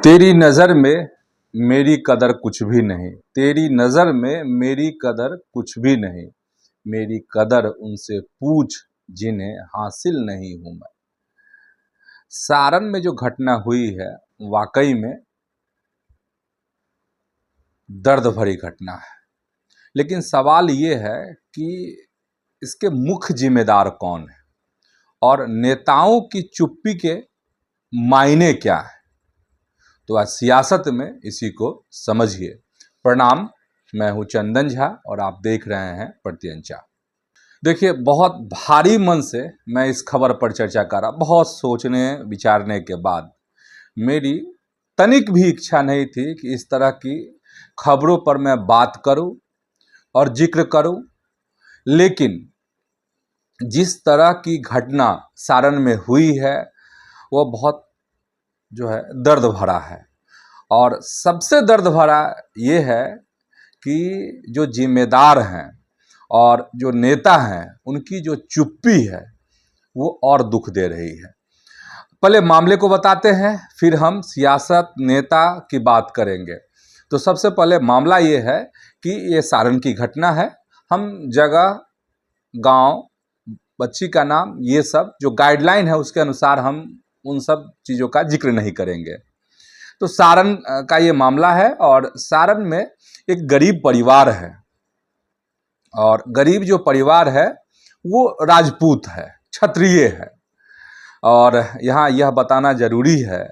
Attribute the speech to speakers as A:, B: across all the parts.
A: तेरी नज़र में मेरी कदर कुछ भी नहीं। तेरी नज़र में मेरी कदर कुछ भी नहीं। मेरी कदर उनसे पूछ जिन्हें हासिल नहीं हूं मैं। सारण में जो घटना हुई है वाकई में दर्द भरी घटना है, लेकिन सवाल ये है कि इसके मुख्य जिम्मेदार कौन है और नेताओं की चुप्पी के मायने क्या है। तो आज सियासत में इसी को समझिए। प्रणाम, मैं हूं चंदन झा और आप देख रहे हैं प्रत्यंचा। देखिए, बहुत भारी मन से मैं इस खबर पर चर्चा कर रहा। बहुत सोचने विचारने के बाद मेरी तनिक भी इच्छा नहीं थी कि इस तरह की खबरों पर मैं बात करूं और जिक्र करूं, लेकिन जिस तरह की घटना सारण में हुई है वो बहुत जो है दर्द भरा है। और सबसे दर्द भरा ये है कि जो जिम्मेदार हैं और जो नेता हैं उनकी जो चुप्पी है वो और दुख दे रही है। पहले मामले को बताते हैं, फिर हम सियासत नेता की बात करेंगे। तो सबसे पहले मामला ये है कि ये सारण की घटना है। हम जगह, गांव, बच्ची का नाम, ये सब जो गाइडलाइन है उसके अनुसार हम उन सब चीज़ों का जिक्र नहीं करेंगे। तो सारण का ये मामला है और सारण में एक गरीब परिवार है और गरीब जो परिवार है वो राजपूत है, क्षत्रिय है। और यहाँ यह बताना जरूरी है,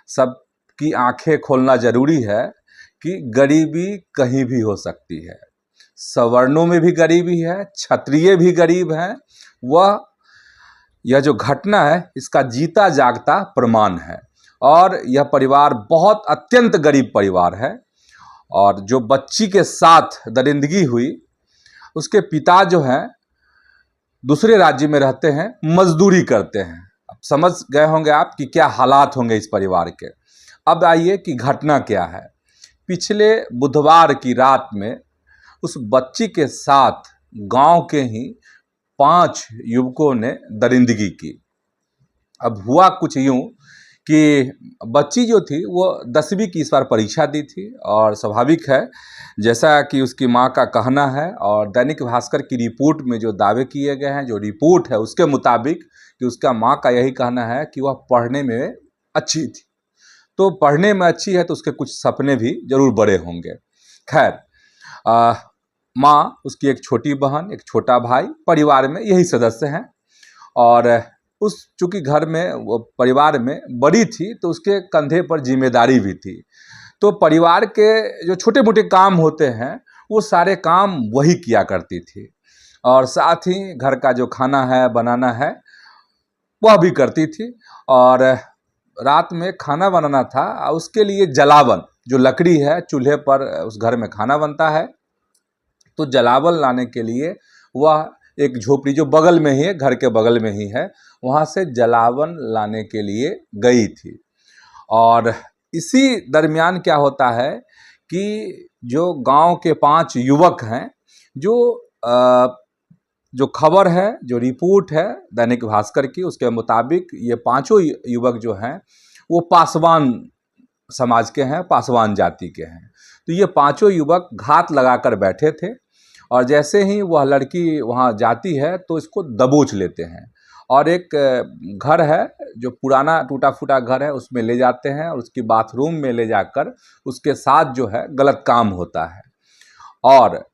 A: सबकी आंखें खोलना जरूरी है कि गरीबी कहीं भी हो सकती है। सवर्णों में भी गरीबी है, क्षत्रिय भी गरीब हैं। यह जो घटना है इसका जीता जागता प्रमाण है। और यह परिवार बहुत अत्यंत गरीब परिवार है। और जो बच्ची के साथ दरिंदगी हुई, उसके पिता जो हैं दूसरे राज्य में रहते हैं, मजदूरी करते हैं। अब समझ गए होंगे आप कि क्या हालात होंगे इस परिवार के। अब आइए कि घटना क्या है। पिछले बुधवार की रात में उस बच्ची के साथ गांव के ही 5 युवकों ने दरिंदगी की। अब हुआ कुछ यूं कि बच्ची जो थी वो 10वीं की इस बार परीक्षा दी थी और स्वाभाविक है, जैसा कि उसकी मां का कहना है और दैनिक भास्कर की रिपोर्ट में जो दावे किए गए हैं, जो रिपोर्ट है उसके मुताबिक कि उसका मां का यही कहना है कि वह पढ़ने में अच्छी थी। तो पढ़ने में अच्छी है तो उसके कुछ सपने भी जरूर बड़े होंगे। खैर, माँ, उसकी एक छोटी बहन, एक छोटा भाई, परिवार में यही सदस्य हैं। और उस चूँकि घर में, वो परिवार में बड़ी थी तो उसके कंधे पर जिम्मेदारी भी थी। तो परिवार के जो छोटे मोटे काम होते हैं वो सारे काम वही किया करती थी और साथ ही घर का जो खाना है बनाना है वह भी करती थी। और रात में खाना बनाना था, उसके लिए जलावन, जो लकड़ी है चूल्हे पर उस घर में खाना बनता है, तो जलावन लाने के लिए वह एक झोपड़ी जो बगल में ही है, घर के बगल में ही है, वहाँ से जलावन लाने के लिए गई थी। और इसी दरमियान क्या होता है कि जो गांव के 5 युवक हैं, जो खबर है, जो रिपोर्ट है दैनिक भास्कर की, उसके मुताबिक ये 5 युवक जो हैं वो पासवान समाज के हैं, पासवान जाति के हैं। तो ये 5 युवक घात लगाकर बैठे थे और जैसे ही वह लड़की वहाँ जाती है तो इसको दबोच लेते हैं और एक घर है जो पुराना टूटा फूटा घर है उसमें ले जाते हैं और उसकी बाथरूम में ले जाकर उसके साथ जो है गलत काम होता है। और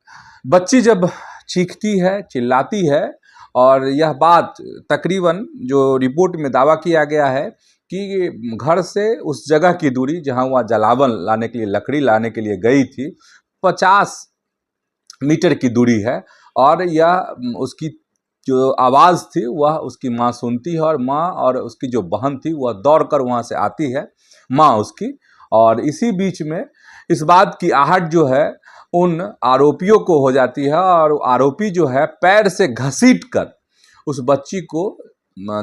A: बच्ची जब चीखती है, चिल्लाती है, और यह बात तकरीबन जो रिपोर्ट में दावा किया गया है कि घर से उस जगह की दूरी जहां वह जलावन लाने के लिए, लकड़ी लाने के लिए गई थी, 50 मीटर की दूरी है। और यह उसकी जो आवाज़ थी वह उसकी माँ सुनती है और माँ और उसकी जो बहन थी वह दौड़कर वहाँ से आती है, माँ उसकी। और इसी बीच में इस बात की आहट जो है उन आरोपियों को हो जाती है और आरोपी जो है पैर से घसीट कर उस बच्ची को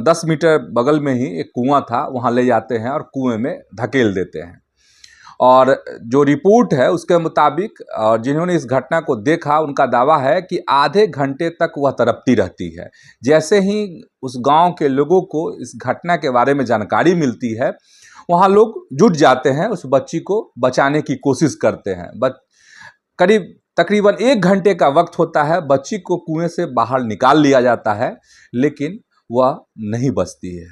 A: 10 मीटर बगल में ही एक कुआं था वहाँ ले जाते हैं और कुएं में धकेल देते हैं। और जो रिपोर्ट है उसके मुताबिक, और जिन्होंने इस घटना को देखा, उनका दावा है कि आधे घंटे तक वह तड़पती रहती है। जैसे ही उस गांव के लोगों को इस घटना के बारे में जानकारी मिलती है, वहाँ लोग जुट जाते हैं, उस बच्ची को बचाने की कोशिश करते हैं। करीब तकरीबन 1 घंटे का वक्त होता है, बच्ची को कुएं से बाहर निकाल लिया जाता है, लेकिन वह नहीं बचती है।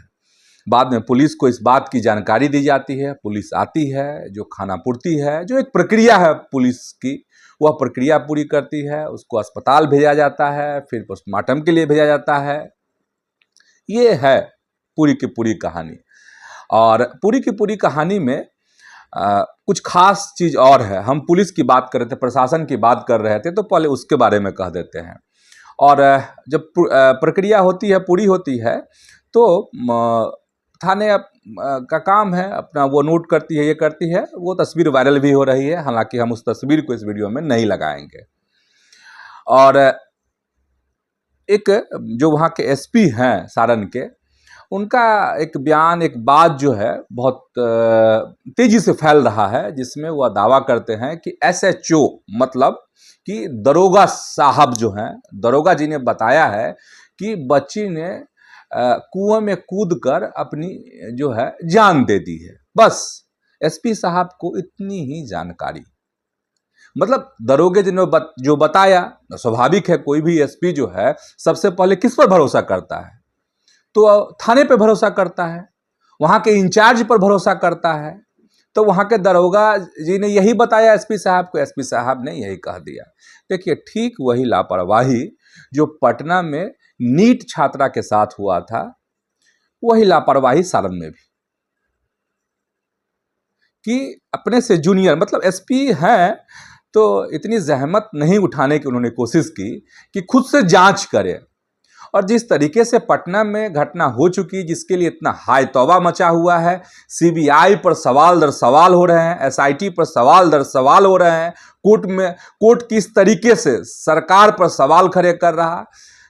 A: बाद में पुलिस को इस बात की जानकारी दी जाती है, पुलिस आती है, जो खानापूर्ति है, जो एक प्रक्रिया है पुलिस की, वह प्रक्रिया पूरी करती है, उसको अस्पताल भेजा जाता है, फिर पोस्टमार्टम के लिए भेजा जाता है। ये है पूरी की पूरी कहानी। और पूरी की पूरी कहानी में कुछ खास चीज़ और है। हम पुलिस की बात कर रहे थे, प्रशासन की बात कर रहे थे, तो पहले उसके बारे में कह देते हैं। और जब प्रक्रिया होती है, पूरी होती है, तो थाने का काम है अपना, वो नोट करती है, ये करती है। वो तस्वीर वायरल भी हो रही है, हालांकि हम उस तस्वीर को इस वीडियो में नहीं लगाएंगे। और एक जो वहाँ के एसपी हैं सारण के, उनका एक बयान, एक बात जो है बहुत तेजी से फैल रहा है, जिसमें वह दावा करते हैं कि एसएचओ मतलब कि दरोगा साहब जो हैं, दरोगा जी ने बताया है कि बच्ची ने कुएं में कूदकर अपनी जो है जान दे दी है। बस एसपी साहब को इतनी ही जानकारी। मतलब दरोगे जी ने जो बताया, स्वाभाविक है कोई भी एसपी जो है सबसे पहले किस पर भरोसा करता है? तो थाने पे भरोसा करता है, वहाँ के इंचार्ज पर भरोसा करता है। तो वहाँ के दरोगा जी ने यही बताया एसपी साहब को, एसपी साहब ने यही कह दिया। देखिए, ठीक वही लापरवाही जो पटना में नीट छात्रा के साथ हुआ था, वही लापरवाही सारण में भी, कि अपने से जूनियर, मतलब एसपी हैं तो इतनी जहमत नहीं उठाने की उन्होंने कोशिश की कि खुद से जांच करें। और जिस तरीके से पटना में घटना हो चुकी, जिसके लिए इतना हाय तौबा मचा हुआ है, सीबीआई पर सवाल दर सवाल हो रहे हैं, एसआईटी पर सवाल दर सवाल हो रहे हैं, कोर्ट किस तरीके से सरकार पर सवाल खड़े कर रहा,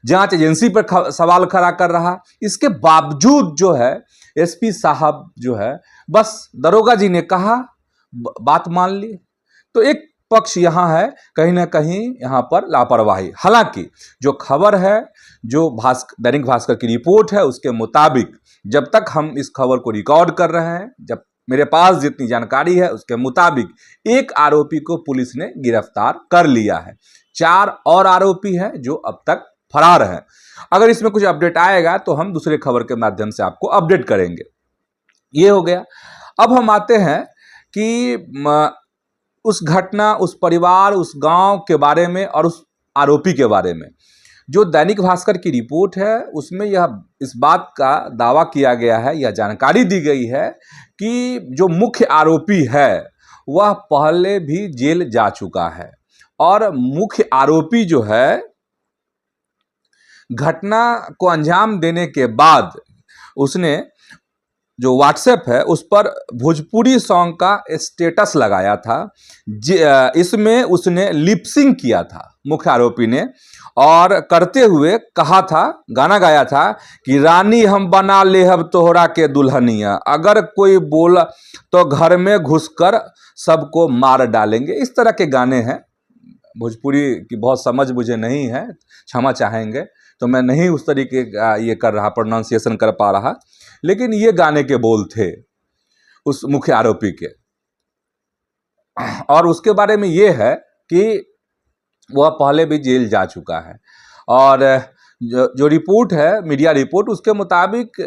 A: जांच एजेंसी पर सवाल खड़ा कर रहा, इसके बावजूद जो है एसपी साहब जो है बस दरोगा जी ने कहा, बात मान ली। तो एक पक्ष यहाँ है, कहीं ना कहीं यहाँ पर लापरवाही। हालांकि जो खबर है, जो दैनिक भास्कर की रिपोर्ट है, उसके मुताबिक जब तक हम इस खबर को रिकॉर्ड कर रहे हैं, जब मेरे पास जितनी जानकारी है उसके मुताबिक एक आरोपी को पुलिस ने गिरफ्तार कर लिया है। 4 और आरोपी हैं जो अब तक फरार हैं। अगर इसमें कुछ अपडेट आएगा तो हम दूसरे खबर के माध्यम से आपको अपडेट करेंगे। ये हो गया। अब हम आते हैं कि उस घटना, उस परिवार, उस गांव के बारे में और उस आरोपी के बारे में। जो दैनिक भास्कर की रिपोर्ट है उसमें इस बात का दावा किया गया है, यह जानकारी दी गई है कि जो मुख्य आरोपी है वह पहले भी जेल जा चुका है। और मुख्य आरोपी जो है, घटना को अंजाम देने के बाद उसने जो व्हाट्सएप है उस पर भोजपुरी सॉन्ग का स्टेटस लगाया था। इसमें उसने लिपसिंग किया था मुख्य आरोपी ने, और करते हुए कहा था, गाना गाया था कि रानी हम बना ले अब तोहरा के दुल्हनिया, अगर कोई बोला तो घर में घुसकर सबको मार डालेंगे। इस तरह के गाने हैं। भोजपुरी की बहुत समझ मुझे नहीं है, क्षमा चाहेंगे, तो मैं नहीं उस तरीके का ये कर रहा, प्रोनाउंसिएशन कर पा रहा, लेकिन ये गाने के बोल थे उस मुख्य आरोपी के। और उसके बारे में ये है कि वह पहले भी जेल जा चुका है। और जो रिपोर्ट है, मीडिया रिपोर्ट, उसके मुताबिक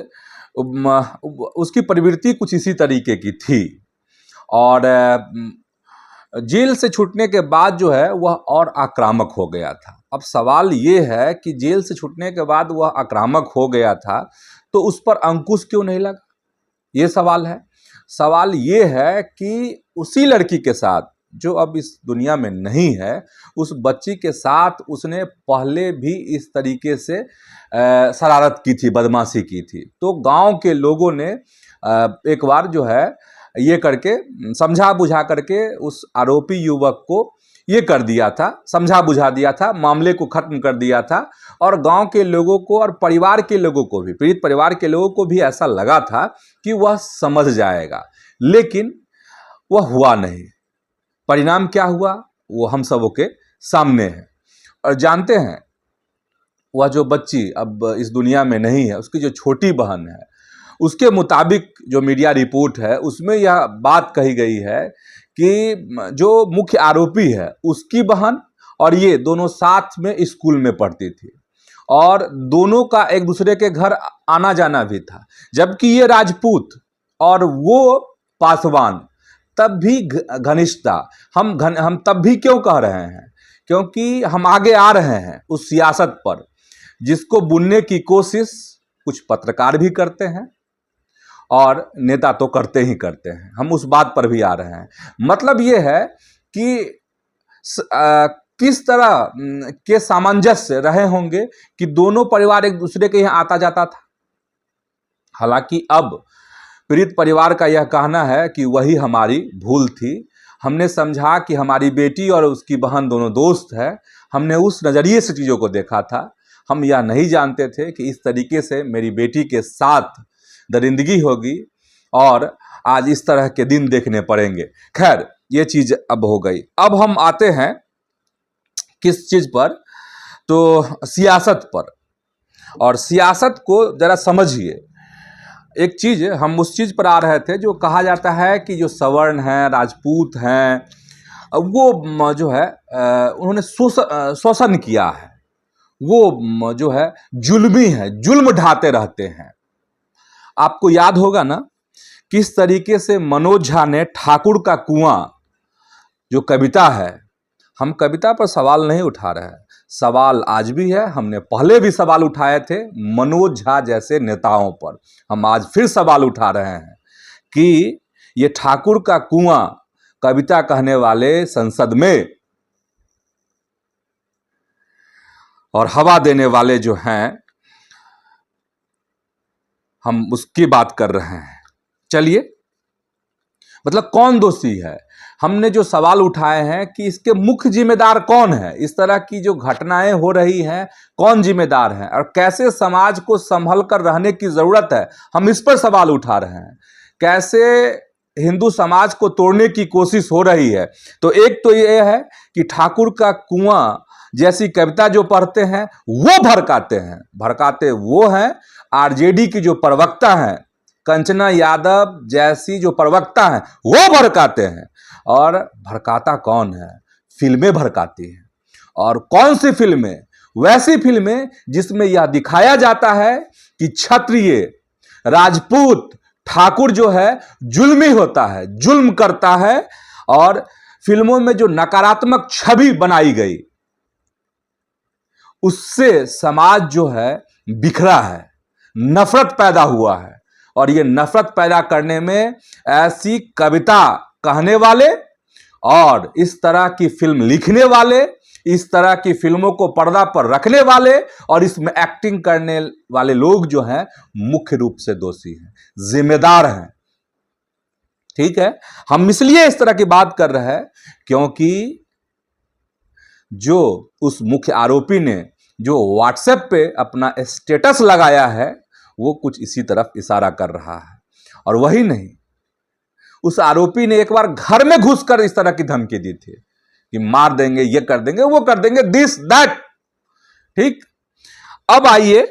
A: उसकी प्रवृत्ति कुछ इसी तरीके की थी। और जेल से छूटने के बाद जो है वह और आक्रामक हो गया था। अब सवाल ये है कि जेल से छूटने के बाद वह आक्रामक हो गया था तो उस पर अंकुश क्यों नहीं लगा, ये सवाल है। सवाल ये है कि उसी लड़की के साथ जो अब इस दुनिया में नहीं है, उस बच्ची के साथ उसने पहले भी इस तरीके से शरारत की थी, बदमाशी की थी। तो गांव के लोगों ने एक बार जो है ये करके समझा बुझा करके उस आरोपी युवक को ये कर दिया था, समझा बुझा दिया था, मामले को खत्म कर दिया था। और गांव के लोगों को और परिवार के लोगों को भी, पीड़ित परिवार के लोगों को भी ऐसा लगा था कि वह समझ जाएगा, लेकिन वह हुआ नहीं। परिणाम क्या हुआ वो हम सबों के सामने है। और जानते हैं, वह जो बच्ची अब इस दुनिया में नहीं है, उसकी जो छोटी बहन है, उसके मुताबिक जो मीडिया रिपोर्ट है उसमें यह बात कही गई है कि जो मुख्य आरोपी है उसकी बहन और ये दोनों साथ में स्कूल में पढ़ती थी और दोनों का एक दूसरे के घर आना जाना भी था, जबकि ये राजपूत और वो पासवान तब भी घनिष्ठता। हम तब भी क्यों कह रहे हैं, क्योंकि हम आगे आ रहे हैं उस सियासत पर जिसको बुनने की कोशिश कुछ पत्रकार भी करते हैं और नेता तो करते ही करते हैं। हम उस बात पर भी आ रहे हैं। मतलब ये है कि किस तरह के सामंजस्य रहे होंगे कि दोनों परिवार एक दूसरे के यहाँ आता जाता था। हालांकि अब पीड़ित परिवार का यह कहना है कि वही हमारी भूल थी। हमने समझा कि हमारी बेटी और उसकी बहन दोनों दोस्त है। हमने उस नज़रिए से चीज़ों को देखा था। हम यह नहीं जानते थे कि इस तरीके से मेरी बेटी के साथ दरिंदगी होगी और आज इस तरह के दिन देखने पड़ेंगे। खैर, ये चीज़ अब हो गई। अब हम आते हैं किस चीज़ पर, तो सियासत पर। और सियासत को ज़रा समझिए। एक चीज़, हम उस चीज़ पर आ रहे थे जो कहा जाता है कि जो सवर्ण हैं, राजपूत हैं, वो जो है उन्होंने शोषण किया है, वो जो है जुल्मी है, जुल्म ढाते रहते हैं। आपको याद होगा ना किस तरीके से मनोज झा ने ठाकुर का कुआं जो कविता है, हम कविता पर सवाल नहीं उठा रहे हैं, सवाल आज भी है, हमने पहले भी सवाल उठाए थे मनोज झा जैसे नेताओं पर। हम आज फिर सवाल उठा रहे हैं कि ये ठाकुर का कुआं कविता कहने वाले संसद में और हवा देने वाले जो हैं, हम उसकी बात कर रहे हैं। चलिए, मतलब कौन दोषी है? हमने जो सवाल उठाए हैं कि इसके मुख्य जिम्मेदार कौन है, इस तरह की जो घटनाएं हो रही हैं कौन जिम्मेदार है और कैसे समाज को संभल कर रहने की जरूरत है, हम इस पर सवाल उठा रहे हैं। कैसे हिंदू समाज को तोड़ने की कोशिश हो रही है। तो एक तो ये है कि ठाकुर का कुआं जैसी कविता जो पढ़ते हैं वो भड़काते वो हैं आरजेडी की जो प्रवक्ता हैं, कंचना यादव जैसी जो प्रवक्ता हैं वो भड़काते हैं। और भड़काता कौन है? फिल्में भड़काती हैं। और कौन सी फिल्में? वैसी फिल्में जिसमें यह दिखाया जाता है कि क्षत्रिय, राजपूत, ठाकुर जो है जुल्मी होता है, जुल्म करता है। और फिल्मों में जो नकारात्मक छवि बनाई गई उससे समाज जो है बिखरा है, नफरत पैदा हुआ है। और ये नफरत पैदा करने में ऐसी कविता कहने वाले और इस तरह की फिल्म लिखने वाले, इस तरह की फिल्मों को पर्दा पर रखने वाले और इसमें एक्टिंग करने वाले लोग जो हैं मुख्य रूप से दोषी हैं, जिम्मेदार हैं। ठीक है, हम इसलिए इस तरह की बात कर रहे हैं क्योंकि जो उस मुख्य आरोपी ने जो व्हाट्सएप पे अपना स्टेटस लगाया है वो कुछ इसी तरफ इशारा कर रहा है। और वही नहीं, उस आरोपी ने एक बार घर में घुसकर इस तरह की धमकी दी थी कि मार देंगे, ये कर देंगे, वो कर देंगे, दिस दैट। ठीक, अब आइए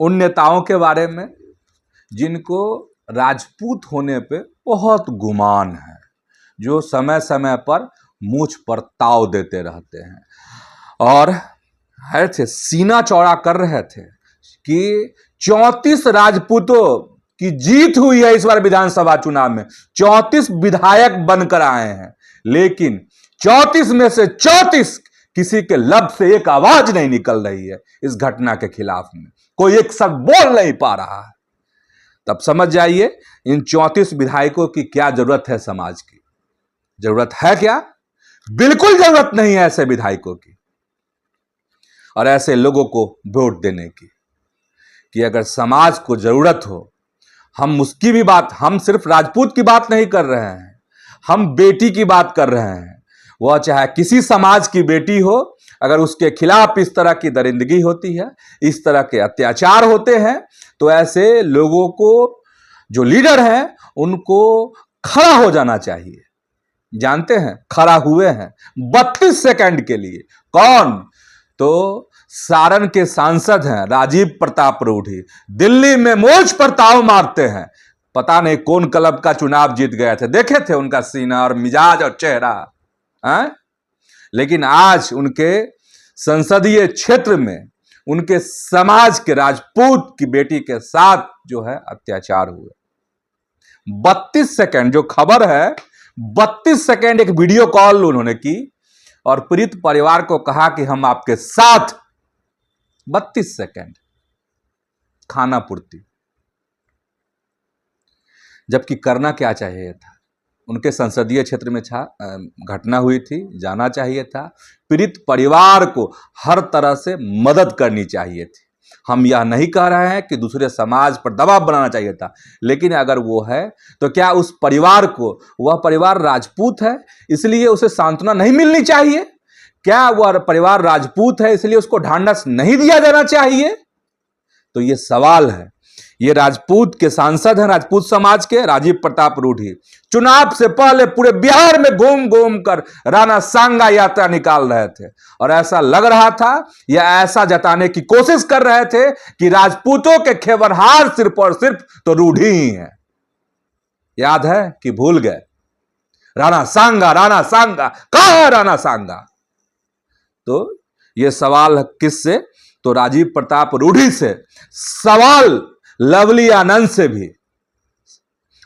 A: उन नेताओं के बारे में जिनको राजपूत होने पे बहुत गुमान है, जो समय समय पर मूंछ पर ताव देते रहते हैं और है थे सीना चौड़ा कर रहे थे कि 34 राजपूतों की जीत हुई है इस बार विधानसभा चुनाव में। 34 विधायक बनकर आए हैं, लेकिन 34 में से 34 किसी के लब से एक आवाज नहीं निकल रही है इस घटना के खिलाफ में, कोई एक शब्द बोल नहीं पा रहा है। तब समझ जाइए इन 34 विधायकों की क्या जरूरत है, समाज की जरूरत है क्या? बिल्कुल जरूरत नहीं है ऐसे विधायकों की और ऐसे लोगों को वोट देने की। कि अगर समाज को जरूरत हो, हम उसकी भी बात, हम सिर्फ राजपूत की बात नहीं कर रहे हैं, हम बेटी की बात कर रहे हैं। वह चाहे किसी समाज की बेटी हो, अगर उसके खिलाफ इस तरह की दरिंदगी होती है, इस तरह के अत्याचार होते हैं, तो ऐसे लोगों को, जो लीडर हैं, उनको खड़ा हो जाना चाहिए। जानते हैं खड़ा हुए हैं 32 सेकंड के लिए। कौन? तो सारण के सांसद हैं राजीव प्रताप रूढ़ी, दिल्ली में मोर्च पर ताव मारते हैं। पता नहीं कौन क्लब का चुनाव जीत गए थे, देखे थे उनका सीना और मिजाज और चेहरा है? लेकिन आज उनके संसदीय क्षेत्र में उनके समाज के राजपूत की बेटी के साथ जो है अत्याचार हुए। 32 सेकंड जो खबर है, 32 सेकंड एक वीडियो कॉल उन्होंने की और पीड़ित परिवार को कहा कि हम आपके साथ। 32 सेकंड खाना पूर्ति, जबकि करना क्या चाहिए था? उनके संसदीय क्षेत्र में घटना हुई थी, जाना चाहिए था, पीड़ित परिवार को हर तरह से मदद करनी चाहिए थी। हम यह नहीं कह रहे हैं कि दूसरे समाज पर दबाव बनाना चाहिए था, लेकिन अगर वो है तो क्या उस परिवार को, वह परिवार राजपूत है इसलिए उसे सांत्वना नहीं मिलनी चाहिए? क्या वह परिवार राजपूत है इसलिए उसको ढांढस नहीं दिया जाना चाहिए? तो ये सवाल है। ये राजपूत के सांसद हैं, राजपूत समाज के राजीव प्रताप रूढ़ी, चुनाव से पहले पूरे बिहार में घूम घूम कर राणा सांगा यात्रा निकाल रहे थे और ऐसा लग रहा था या ऐसा जताने की कोशिश कर रहे थे कि राजपूतों के खेवरहार सिर्फ और सिर्फ तो रूढ़ी ही है। याद है कि भूल गए? राणा सांगा, राणा सांगा, कहां है राणा सांगा? तो यह सवाल किससे? तो राजीव प्रताप रूढ़ी से, सवाल लवली आनंद से भी,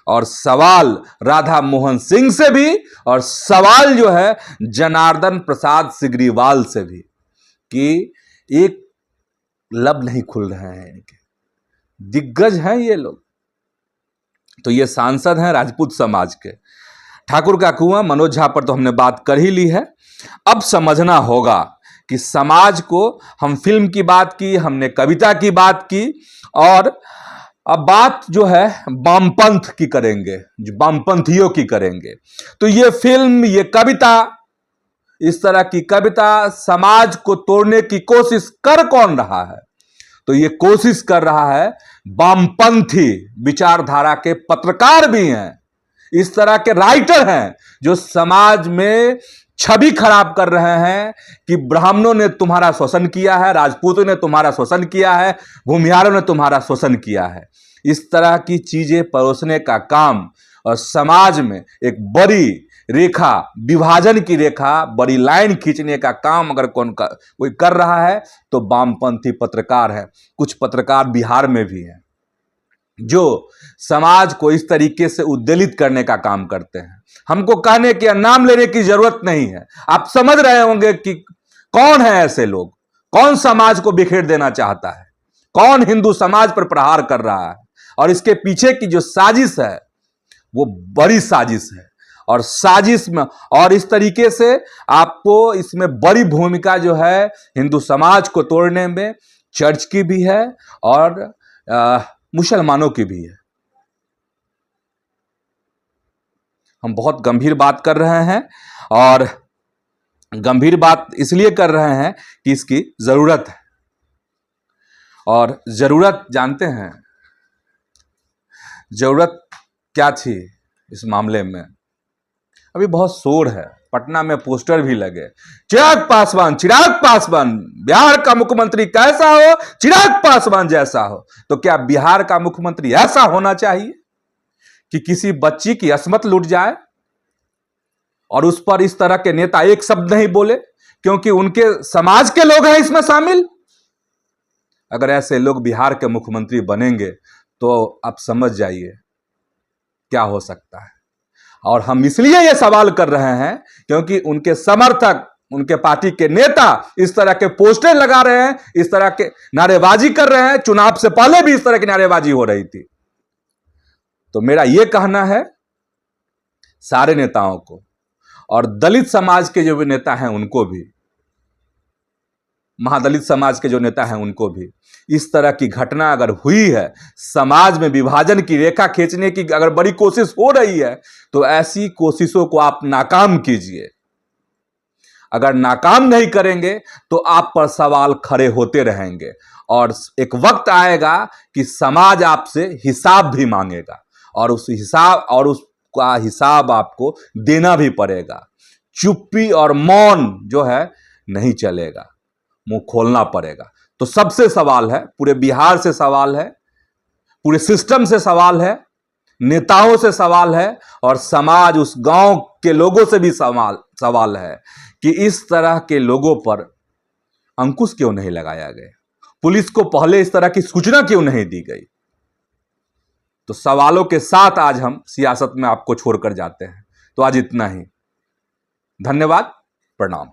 A: और सवाल राधा मोहन सिंह से भी, और सवाल जो है जनार्दन प्रसाद सिग्रीवाल से भी, कि एक लब नहीं खुल रहे हैं। इनके दिग्गज हैं ये लोग। तो ये सांसद हैं राजपूत समाज के। ठाकुर का कुआं मनोज झा पर तो हमने बात कर ही ली है। अब समझना होगा कि समाज को, हम फिल्म की बात की, हमने कविता की बात की, और अब बात जो है वामपंथ की करेंगे, जो वामपंथियों की करेंगे। तो ये फिल्म, ये कविता, इस तरह की कविता समाज को तोड़ने की कोशिश कर कौन रहा है? तो ये कोशिश कर रहा है वामपंथी विचारधारा के पत्रकार भी हैं, इस तरह के राइटर हैं जो समाज में छवि खराब कर रहे हैं कि ब्राह्मणों ने तुम्हारा शोषण किया है, राजपूतों ने तुम्हारा शोषण किया है, भूमिहारों ने तुम्हारा शोषण किया है। इस तरह की चीजें परोसने का काम और समाज में एक बड़ी रेखा, विभाजन की रेखा, बड़ी लाइन खींचने का काम अगर कोई कर रहा है तो वामपंथी पत्रकार है। कुछ पत्रकार बिहार में भी हैं जो समाज को इस तरीके से उद्वेलित करने का काम करते हैं। हमको कहने के, नाम लेने की जरूरत नहीं है, आप समझ रहे होंगे कि कौन है ऐसे लोग, कौन समाज को बिखेर देना चाहता है, कौन हिंदू समाज पर प्रहार कर रहा है, और इसके पीछे की जो साजिश है वो बड़ी साजिश है। और साजिश में, और इस तरीके से आपको इसमें बड़ी भूमिका जो है हिंदू समाज को तोड़ने में चर्च की भी है और मुसलमानों की भी है। हम बहुत गंभीर बात कर रहे हैं, और गंभीर बात इसलिए कर रहे हैं कि इसकी जरूरत है। और जरूरत जानते हैं, जरूरत क्या थी इस मामले में? अभी बहुत शोर है, पटना में पोस्टर भी लगे, चिराग पासवान, चिराग पासवान, बिहार का मुख्यमंत्री कैसा हो, चिराग पासवान जैसा हो। तो क्या बिहार का मुख्यमंत्री ऐसा होना चाहिए कि किसी बच्ची की अस्मत लूट जाए और उस पर इस तरह के नेता एक शब्द नहीं बोले क्योंकि उनके समाज के लोग हैं इसमें शामिल? अगर ऐसे लोग बिहार के मुख्यमंत्री बनेंगे तो आप समझ जाइए क्या हो सकता है। और हम इसलिए यह सवाल कर रहे हैं क्योंकि उनके समर्थक, उनके पार्टी के नेता इस तरह के पोस्टर लगा रहे हैं, इस तरह के नारेबाजी कर रहे हैं। चुनाव से पहले भी इस तरह की नारेबाजी हो रही थी। तो मेरा यह कहना है सारे नेताओं को, और दलित समाज के जो भी नेता हैं उनको भी, महादलित समाज के जो नेता हैं उनको भी, इस तरह की घटना अगर हुई है, समाज में विभाजन की रेखा खींचने की अगर बड़ी कोशिश हो रही है, तो ऐसी कोशिशों को आप नाकाम कीजिए। अगर नाकाम नहीं करेंगे तो आप पर सवाल खड़े होते रहेंगे और एक वक्त आएगा कि समाज आपसे हिसाब भी मांगेगा, और उसका हिसाब आपको देना भी पड़ेगा। चुप्पी और मौन जो है नहीं चलेगा। मुंह खोलना पड़ेगा। तो सबसे सवाल है, पूरे बिहार से सवाल है, पूरे सिस्टम से सवाल है, नेताओं से सवाल है और समाज, उस गांव के लोगों से भी सवाल है कि इस तरह के लोगों पर अंकुश क्यों नहीं लगाया गया, पुलिस को पहले इस तरह की सूचना क्यों नहीं दी गई। तो सवालों के साथ आज हम सियासत में आपको छोड़कर जाते हैं। तो आज इतना ही। धन्यवाद, प्रणाम।